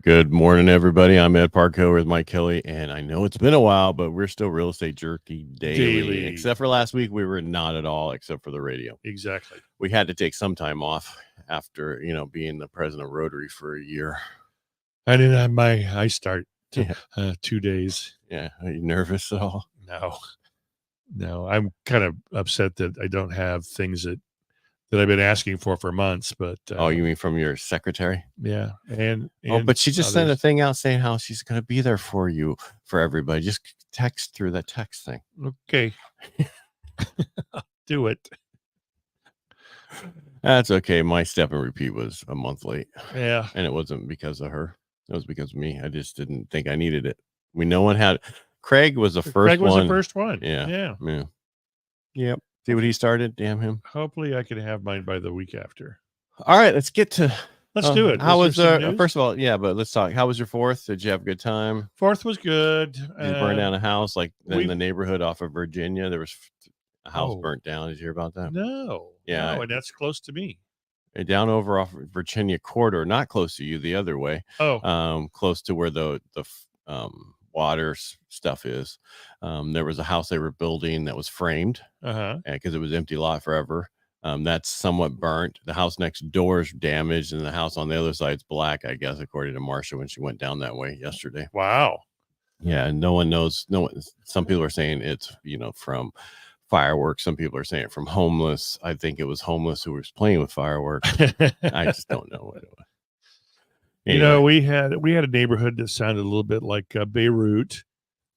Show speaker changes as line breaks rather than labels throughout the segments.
Good morning, everybody. I'm Ed Parcaut with Mike Kelly, and I know it's been a while, but we're still Real Estate Jerky daily. Except for last week, we were not at all, except for the radio.
Exactly.
We had to take some time off after, being the president of Rotary for a year.
I didn't have I start 2 days.
Yeah. Are you nervous at all?
No. I'm kind of upset that I don't have things that I've been asking for months. But
you mean from your secretary?
Yeah, and
but she just sent a thing out saying how she's going to be there for you, for everybody. Just text through that text thing.
Okay. Do it.
That's okay. My step and repeat was a month late.
Yeah.
And it wasn't because of her. It was because of me. I just didn't think I needed it. No one had. Craig was the first one.
Craig was the first one.
Yeah. Yep. See what he started? Damn him.
Hopefully I can have mine by the week after.
All right. Let's get to.
Let's do it.
How was first of all, but let's talk. How was your 4th? Did you have a good time?
4th was good.
Did you burn down a house like in the neighborhood off of Virginia? There was a house burnt down. Did you hear about that?
No.
Yeah.
No, and that's close to me.
Down over off Virginia corridor, not close to you, the other way. Close to where the water stuff is. There was a house they were building that was framed because it was empty lot forever. That's somewhat burnt. The house next door is damaged, and the house on the other side's black, I guess, according to Marcia when she went down that way yesterday.
Wow.
Yeah, and no one knows. Some people are saying it's from fireworks. Some people are saying it from homeless. I think it was homeless who was playing with fireworks. I just don't know what it was.
Anyway. We had a neighborhood that sounded a little bit like Beirut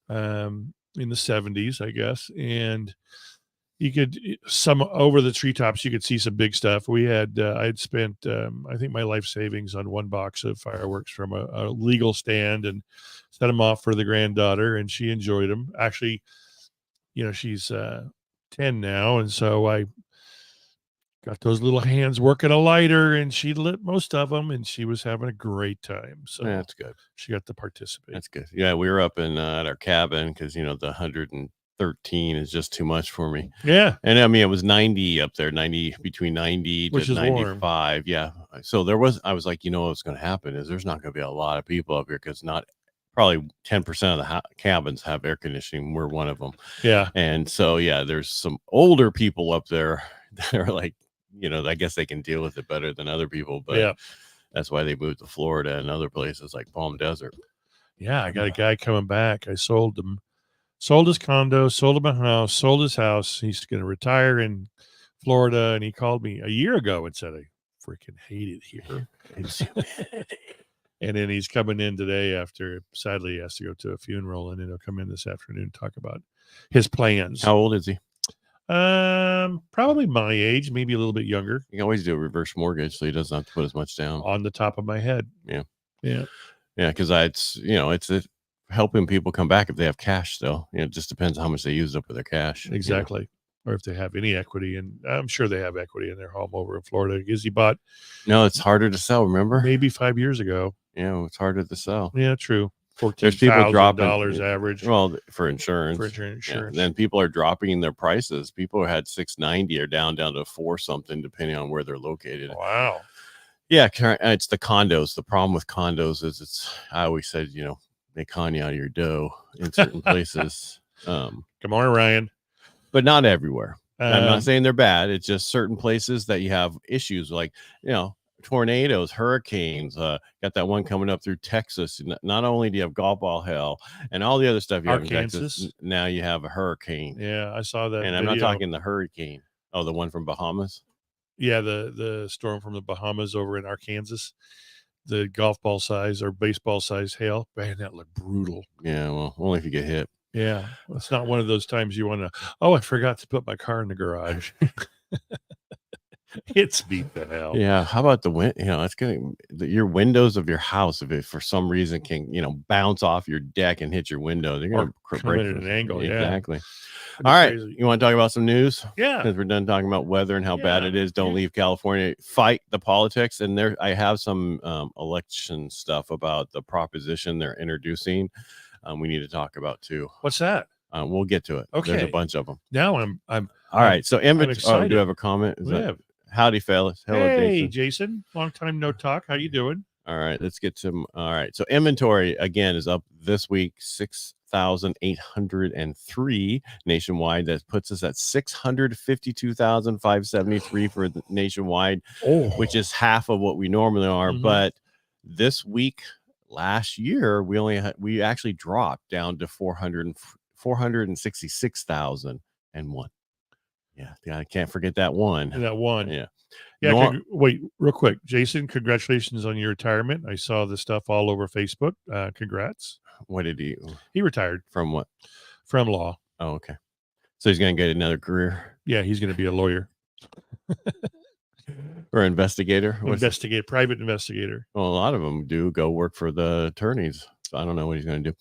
in the 70s, I guess, and you could over the treetops you could see some big stuff. We had I'd spent I think my life savings on one box of fireworks from a legal stand and set them off for the granddaughter, and she enjoyed them. Actually, she's 10 now, and so I got those little hands working a lighter, and she lit most of them, and she was having a great time. So
that's good.
She got to participate.
That's good. Yeah, we were up in at our cabin because the 113 is just too much for me.
Yeah,
and I mean it was 90 up there, 90 between 90
which
to
is
95.
Warm.
Yeah, so I was like, what's going to happen is there's not going to be a lot of people up here because probably 10% of the cabins have air conditioning. We're one of them.
Yeah,
and so there's some older people up there that are like, I guess they can deal with it better than other people, but that's why they moved to Florida and other places like Palm Desert.
Yeah, I got a guy coming back. I sold his condo, sold him a house, sold his house. He's going to retire in Florida, and he called me a year ago and said, I freaking hate it here.
It's humidity.
And then he's coming in today after, sadly, he has to go to a funeral, and then he'll come in this afternoon and talk about his plans.
How old is he?
Probably my age, maybe a little bit younger.
You can always do a reverse mortgage, so he doesn't have to put as much down.
On the top of my head.
Yeah.
Because
it's helping people come back if they have cash still. It just depends on how much they used up with their cash.
Exactly. Or if they have any equity, and I'm sure they have equity in their home over in Florida because he bought.
No, it's harder to sell. Remember,
maybe 5 years ago.
Yeah, it's harder to sell.
Yeah, true.
There's people dropping
average.
Well, for insurance. Then people are dropping their prices. People who had 690 are down to 4 something, depending on where they're located.
Wow.
Yeah, it's the condos. The problem with condos is I always said, they con you out of your dough in certain places.
Good morning, Ryan.
But not everywhere. I'm not saying they're bad. It's just certain places that you have issues like, tornadoes, hurricanes, got that one coming up through Texas. Not only do you have golf ball hell and all the other stuff you have in Texas, now you have a hurricane.
Yeah, I saw that.
And I'm not talking the hurricane. Oh, the one from Bahamas?
Yeah, the storm from the Bahamas over in Arkansas. The golf ball size or baseball size hail. Man, that looked brutal.
Yeah, well, only if you get hit.
Yeah, it's not one of those times you want to, I forgot to put my car in the garage. It's beat the hell.
Yeah. How about the wind? It's going to your windows of your house. If it for some reason can, bounce off your deck and hit your window, they're going to break
at an angle.
Exactly. All right. Crazy. You want to talk about some news?
Yeah.
Because we're done talking about weather and how bad it is. Don't leave California. Fight the politics. And I have some election stuff about the proposition they're introducing. We need to talk about too.
What's that?
We'll get to it.
Okay.
There's a bunch of them.
Now I'm
all right. So inventory. Oh, do you have a comment? Howdy, fellas.
Hello, hey, Jason. Long time no talk. How you doing?
All right, let's get some. All right, so inventory again is up this week, 6,803 nationwide. That puts us at 652,573 for the nationwide, which is half of what we normally are.
Mm-hmm.
But this week, last year, we actually dropped down to 466,001. Yeah, I can't forget that one.
That one.
Yeah.
Yeah, wait, real quick. Jason, congratulations on your retirement. I saw the stuff all over Facebook. Congrats.
What did he
retired.
From what?
From law.
Oh, okay. So he's going to get another career?
Yeah, he's going to be a lawyer.
Or investigator?
Private investigator.
Well, a lot of them do go work for the attorneys. So I don't know what he's going to do.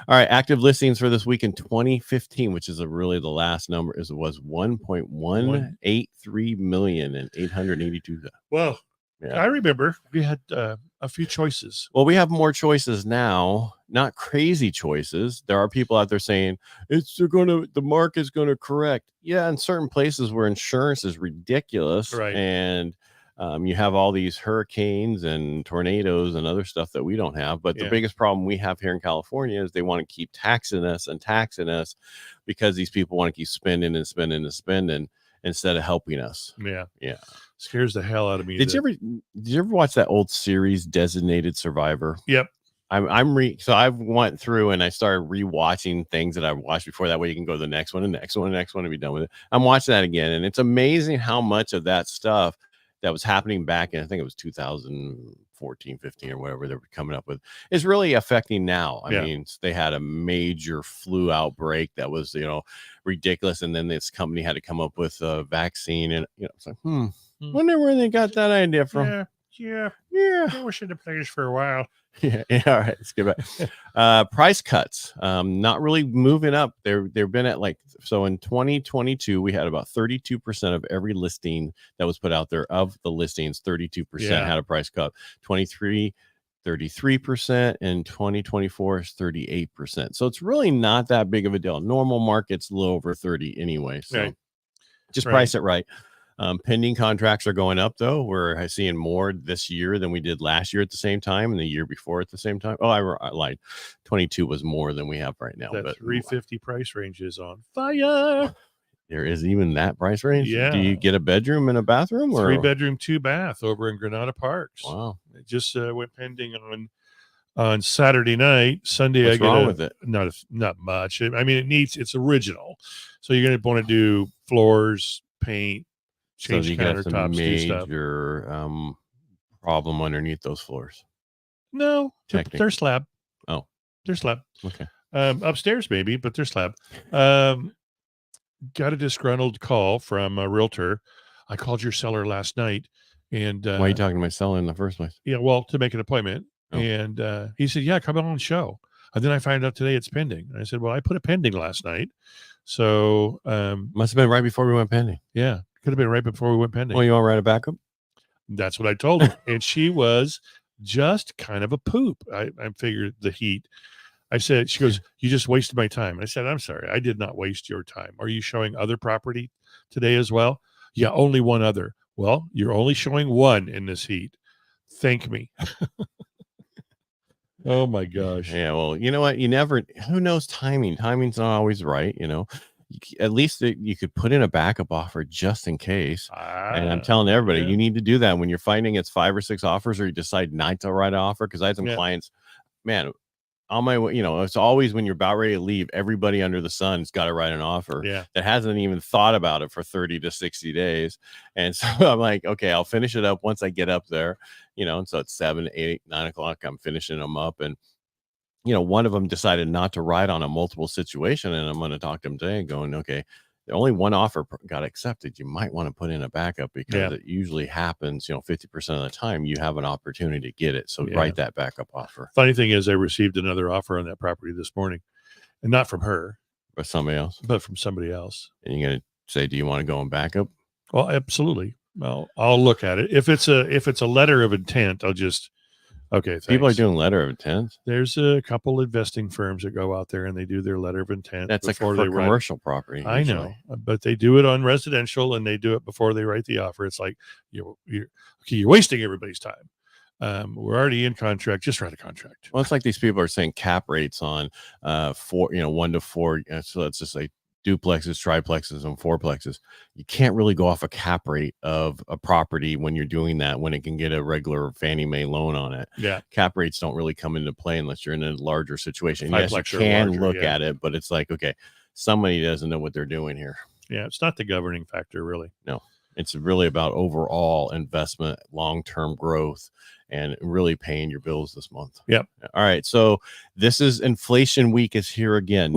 All right. Active listings for this week in 2015, which is really the last number, was 1.183 million and 882.
Well, yeah. I remember we had a few choices.
Well, we have more choices now, not crazy choices. There are people out there saying the market's going to correct. Yeah. In certain places where insurance is ridiculous.
Right.
And you have all these hurricanes and tornadoes and other stuff that we don't have. But the biggest problem we have here in California is they want to keep taxing us because these people want to keep spending instead of helping us.
Yeah.
Yeah.
Scares the hell out of me.
Did you ever watch that old series Designated Survivor?
Yep.
So I went through and I started rewatching things that I watched before. That way you can go to the next one and be done with it. I'm watching that again. And it's amazing how much of that stuff that was happening back in, I think it was 2014, 15 or whatever they were coming up with, is really affecting now. I mean, they had a major flu outbreak that was, ridiculous. And then this company had to come up with a vaccine, and, it's like, wonder where they got that idea from.
Yeah. I wish it had played for a while.
Yeah. All right. Let's get back. Price cuts, not really moving up. They've been at so in 2022, we had about 32% of every listing that was put out there. Of the listings, 32% had a price cut. 33%, and 2024 is 38%. So it's really not that big of a deal. Normal market's a little over 30 anyway. So just price it right. Pending contracts are going up, though. We're seeing more this year than we did last year at the same time and the year before at the same time. Oh, I lied. 22 was more than we have right now.
That 350 price range is on fire.
There is even that price range?
Yeah.
Do you get a bedroom and a bathroom?
3-bedroom, 2-bath over in Granada Parks.
Wow.
It just went pending on Saturday night. Sunday,
What's wrong with it?
Not much. I mean, it's original. So you're going to want to do floors, paint, change countertops, do stuff.
Major problem underneath those floors?
No, they're slab.
Oh,
they're slab.
Okay.
Upstairs maybe, but they're slab. Got a disgruntled call from a realtor. I called your seller last night, and
why are you talking to my seller in the first place?
Yeah, well, to make an appointment. Oh. And he said, "Yeah, come on the show." And then I find out today it's pending. And I said, "Well, I put it pending last night, so
must have been right before we went pending."
Yeah. Could have been right before we went pending.
Well, you want to write a backup?
That's what I told her. And she was just kind of a poop. I figured the heat. I said, she goes, "You just wasted my time." And I said, "I'm sorry. I did not waste your time. Are you showing other property today as well?" "Yeah, only one other." "Well, you're only showing one in this heat. Thank me." Oh my gosh.
Yeah. Well, you know what? Who knows timing? Timing's not always right. At least you could put in a backup offer just in case. And I'm telling everybody, you need to do that when you're fighting against 5 or 6 offers, or you decide not to write an offer. Because I had some clients, man, on my way, it's always when you're about ready to leave, everybody under the sun's got to write an offer that hasn't even thought about it for 30 to 60 days. And so I'm like, okay, I'll finish it up once I get up there, and so it's 7, 8, 9 o'clock. I'm finishing them up, and one of them decided not to ride on a multiple situation, and I'm going to talk to him today going, okay, only one offer got accepted. You might want to put in a backup because it usually happens, 50% of the time you have an opportunity to get it. So write that backup offer.
Funny thing is I received another offer on that property this morning, and not from her,
but somebody else,
but from somebody else.
And you're going to say, do you want to go in backup?
Well, absolutely. Well, I'll look at it. If it's a letter of intent, I'll just, okay, thanks.
People are doing letter of intent.
There's a couple investing firms that go out there and they do their letter of intent.
That's for commercial property.
I know, but they do it on residential, and they do it before they write the offer. It's like you're wasting everybody's time. We're already in contract. Just write a contract.
Well, it's like these people are saying cap rates on 1 to 4. So let's just say duplexes, triplexes, and fourplexes. You can't really go off a cap rate of a property when you're doing that, when it can get a regular Fannie Mae loan on it.
Yeah.
Cap rates don't really come into play unless you're in a larger situation. Yes, you
Fiveplex or
can
larger,
look
yeah.
at it, but it's like, okay, somebody doesn't know what they're doing here.
Yeah, it's not the governing factor, really.
No, it's really about overall investment, long-term growth, and really paying your bills this month.
Yep.
All right. So this is inflation week is here again.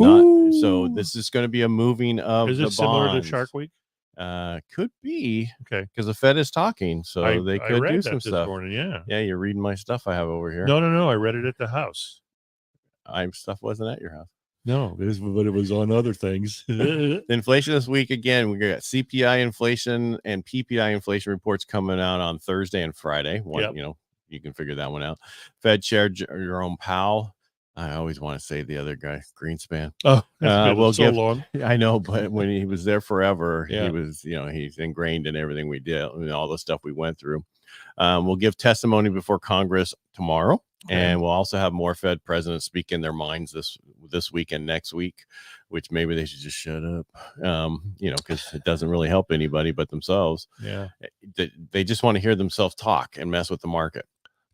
So this is going to be a moving of
is
the
it similar
bonds.
to Shark Week?
Could be.
Okay.
Because the Fed is talking, so they could
read
do
that
some
this
stuff.
morning, yeah.
Yeah, you're reading my stuff I have over here.
No. I read it at the house.
Stuff wasn't at your house.
No, but it was on other things.
The inflation this week, again, we got CPI inflation and PPI inflation reports coming out on Thursday and Friday. You can figure that one out. Fed Chair Jerome Powell. I always want to say the other guy, Greenspan.
Oh, that's been so long.
I know, but when he was there forever,
yeah.
he was, he's ingrained in everything we did, all the stuff we went through. We'll give testimony before Congress tomorrow. Okay. And we'll also have more Fed presidents speaking their minds this week and next week, which maybe they should just shut up, because it doesn't really help anybody but themselves.
Yeah.
They just want to hear themselves talk and mess with the market.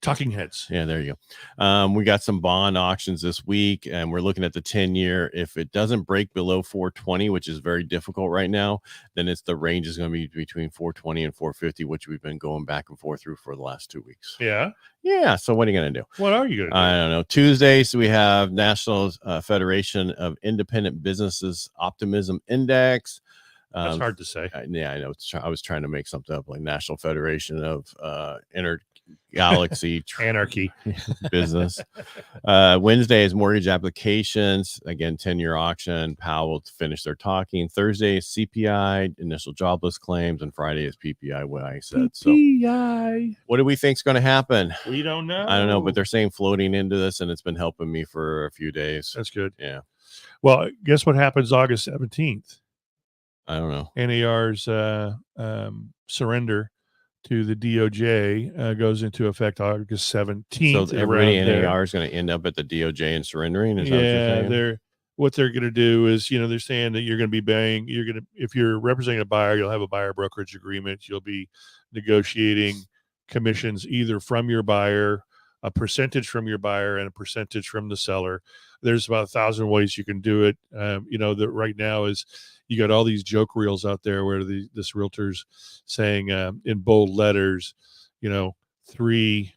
Talking heads.
Yeah, there you go. We got some bond auctions this week, and we're looking at the 10-year. If it doesn't break below 420, which is very difficult right now, then the range is going to be between 420 and 450, which we've been going back and forth through for the last 2 weeks.
Yeah.
Yeah. So what are you going to do?
What are you going to do?
I don't know. Tuesdays, we have National Federation of Independent Businesses Optimism Index.
That's hard to say.
Yeah, I know. I was trying to make something up like National Federation of Galaxy
Anarchy
Business. Wednesday is mortgage applications. Again, 10-year auction. Powell will finish their talking. Thursday is CPI, initial jobless claims, and Friday is PPI, what I said.
PPI.
So what do we think is going to happen?
We don't know.
I don't know, but they're saying floating into this, and it's been helping me for a few days.
That's good.
Yeah.
Well, guess what happens August 17th?
I don't know.
NAR's surrender to the DOJ goes into effect August 17th.
So everybody in NAR is going to end up at the DOJ and surrendering? Is that what you're saying?
What they're going to do is, they're saying that you're going to be if you're representing a buyer, you'll have a buyer brokerage agreement. You'll be negotiating commissions either from your buyer, a percentage from your buyer, and a percentage from the seller. There's about 1,000 ways you can do it. That right now is you got all these joke reels out there where this realtor's saying in bold letters, 3%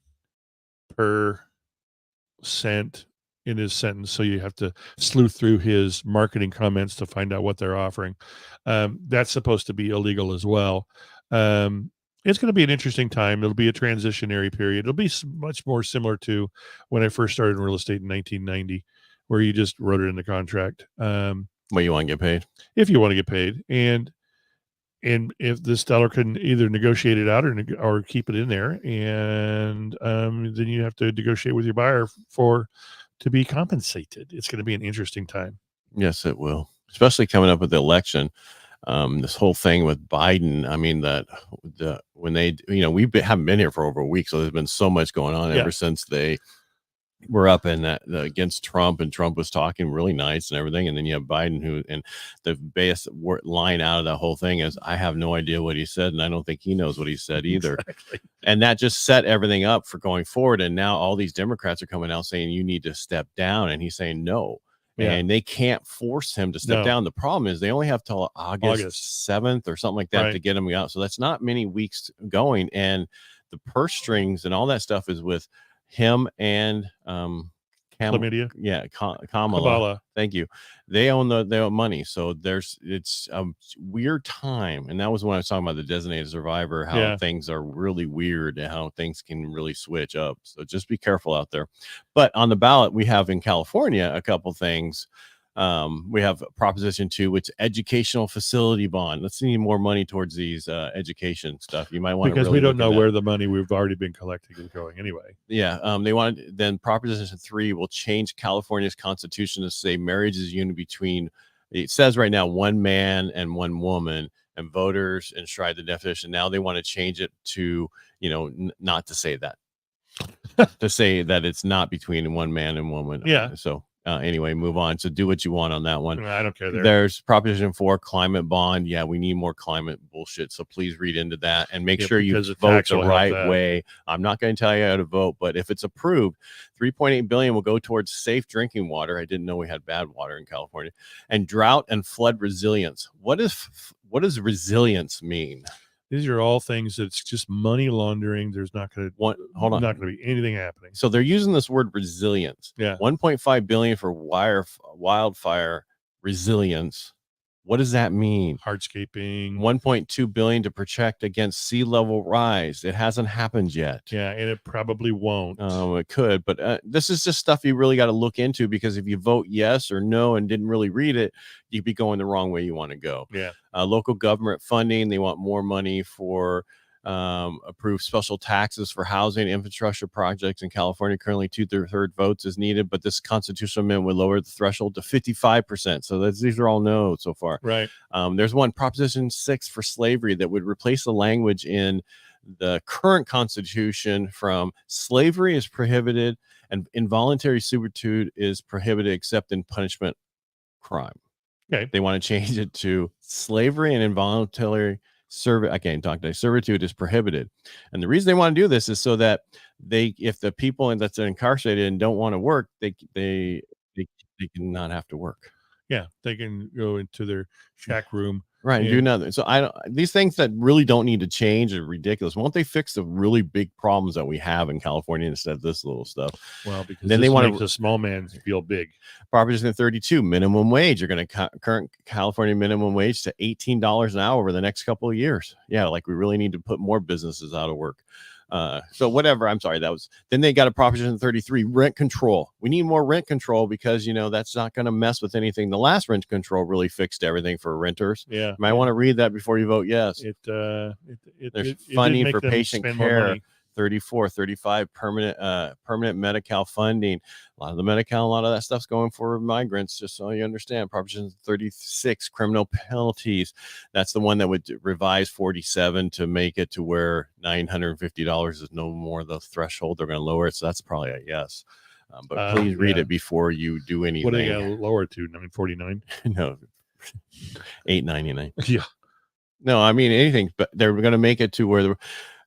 in his sentence. So you have to sleuth through his marketing comments to find out what they're offering. That's supposed to be illegal as well. It's going to be an interesting time. It'll be a transitionary period. It'll be much more similar to when I first started in real estate in 1990, where you just wrote it in the contract.
Well, you want to get paid?
If you want to get paid. And if the seller can either negotiate it out or keep it in there, and then you have to negotiate with your buyer to be compensated. It's going to be an interesting time.
Yes, it will, especially coming up with the election. This whole thing with Biden, I mean, when they, we haven't been here for over a week, so there's been so much going on ever since they were up in that against Trump, and Trump was talking really nice and everything, and then you have Biden and the base line out of that whole thing is, I have no idea what he said, and I don't think he knows what he said either. Exactly. And that just set everything up for going forward. And now all these Democrats are coming out saying you need to step down, and he's saying no. Yeah. And they can't force him to step down. The problem is they only have till August 7th or something like that to get him out. So that's not many weeks going. And the purse strings and all that stuff is with him and
Chlamydia.
Yeah, Kamala. Thank you. They own money. So it's a weird time. And that was when I was talking about the designated survivor, how things are really weird and how things can really switch up. So just be careful out there. But on the ballot, we have in California a couple things. We have Proposition 2, which educational facility bond. Let's need more money towards these education stuff. You might want to,
because we don't know where the money we've already been collecting is going anyway.
Yeah. They wanted, then Proposition 3 will change California's constitution to say marriage is union between, it says right now, one man and one woman, and voters enshrined the definition. Now they want to change it to, not to say that. to say that it's not between one man and woman.
Yeah.
So anyway, move on. So do what you want on that one.
I don't care.
There's Proposition 4, climate bond. Yeah, we need more climate bullshit. So please read into that and make sure you vote the right way. I'm not going to tell you how to vote, but if it's approved, $3.8 billion will go towards safe drinking water. I didn't know we had bad water in California. And drought and flood resilience. What does resilience mean?
These are all things that's just money laundering. There's not going to be anything happening.
So they're using this word resilience.
Yeah.
$1.5 billion for wildfire resilience. What does that mean?
Hardscaping.
$1.2 billion to protect against sea level rise. It hasn't happened yet.
Yeah, and it probably won't.
It could, but this is just stuff you really got to look into, because if you vote yes or no and didn't really read it, you'd be going the wrong way you want to go.
Yeah.
Local government funding. They want more money for approved special taxes for housing infrastructure projects in California. Currently 2/3 votes is needed, but this constitutional amendment would lower the threshold to 55%. So these are all no so far.
Right.
There's one, Proposition 6 for slavery, that would replace the language in the current constitution from slavery is prohibited and involuntary servitude is prohibited except in punishment crime.
Okay.
They want to change it to slavery and involuntary servitude is prohibited. And the reason they want to do this is so that if the people that's incarcerated and don't want to work, they can not have to work.
Yeah, they can go into their shack room.
Right, and do nothing. So these things that really don't need to change are ridiculous. Won't they fix the really big problems that we have in California instead of this little stuff?
Well, because then they want to make the small man feel big.
Proposition 32, minimum wage. You're going to current California minimum wage to $18 an hour over the next couple of years. Yeah, like we really need to put more businesses out of work. So whatever, I'm sorry, then they got a Proposition 33, rent control. We need more rent control because, that's not going to mess with anything. The last rent control really fixed everything for renters.
Yeah.
You might want to read that before you vote yes. There's funding for patient care. 34, 35, permanent Medi-Cal funding. A lot of the Medi-Cal, a lot of that stuff's going for migrants, just so you understand. Proposition 36, criminal penalties. That's the one that would revise 47 to make it to where $950 is no more the threshold. They're going to lower it, so that's probably a yes. But please read it before you do anything.
What are they going to lower to? $949?
No, $899.
Yeah.
No, I mean anything, but they're going to make it to where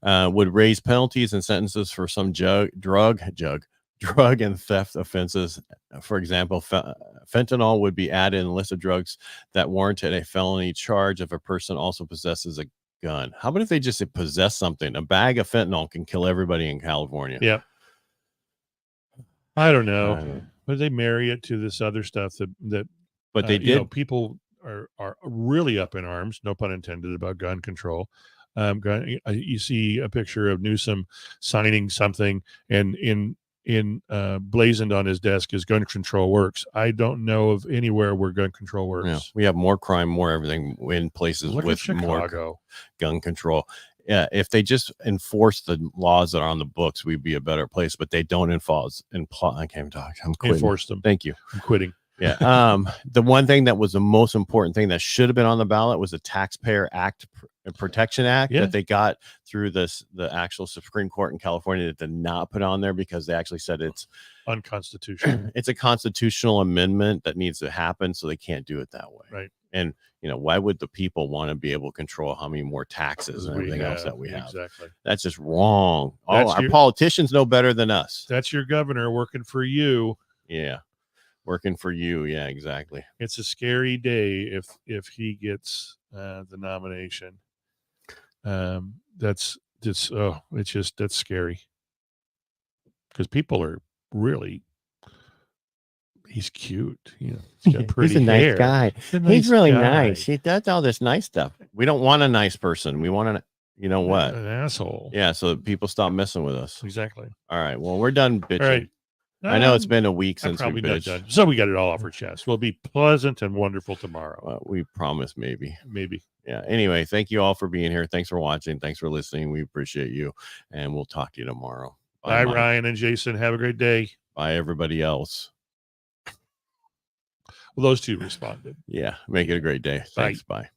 would raise penalties and sentences for some drug and theft offenses. For example, fentanyl would be added in the list of drugs that warranted a felony charge if a person also possesses a gun. How about if they just possess something? A bag of fentanyl can kill everybody in California.
Yeah. I don't know. But they marry it to this other stuff that
but they did.
People are really up in arms, no pun intended, about gun control. You see a picture of Newsom signing something, and blazoned on his desk is gun control works. I don't know of anywhere where gun control works.
Yeah, we have more crime, more everything in places with more gun control. Yeah, if they just enforce the laws that are on the books, we'd be a better place. But they don't enforce. I can't talk. I'm quitting.
Enforce them.
Thank you.
I'm quitting.
Yeah. The one thing that was the most important thing that should have been on the ballot was the Taxpayer Protection Act that they got through the actual Supreme Court in California that did not put on there because they actually said it's
unconstitutional.
It's a constitutional amendment that needs to happen, so they can't do it that way.
Right.
And why would the people want to be able to control how many more taxes and everything else that we have?
Exactly.
That's just wrong. Our politicians know better than us.
That's your governor working for you.
Yeah. Working for you. Yeah, exactly.
It's a scary day if he gets the nomination. That's scary because people are really. He's cute. He's got pretty
He's a
hair.
nice guy. He's really nice. He does all this nice stuff. We don't want a nice person. We want
an asshole.
Yeah, so people stop messing with us.
Exactly.
All right. Well, we're done bitching.
All right.
I know it's been a week since we bitched.
Done. So we got it all off our chest. We'll be pleasant and wonderful tomorrow.
We promise, maybe.
Yeah.
Anyway, thank you all for being here. Thanks for watching. Thanks for listening. We appreciate you, and we'll talk to you tomorrow.
Bye, Ryan and Jason. Have a great day.
Bye, everybody else.
Well, those two responded.
Yeah. Make it a great day. Thanks. Bye.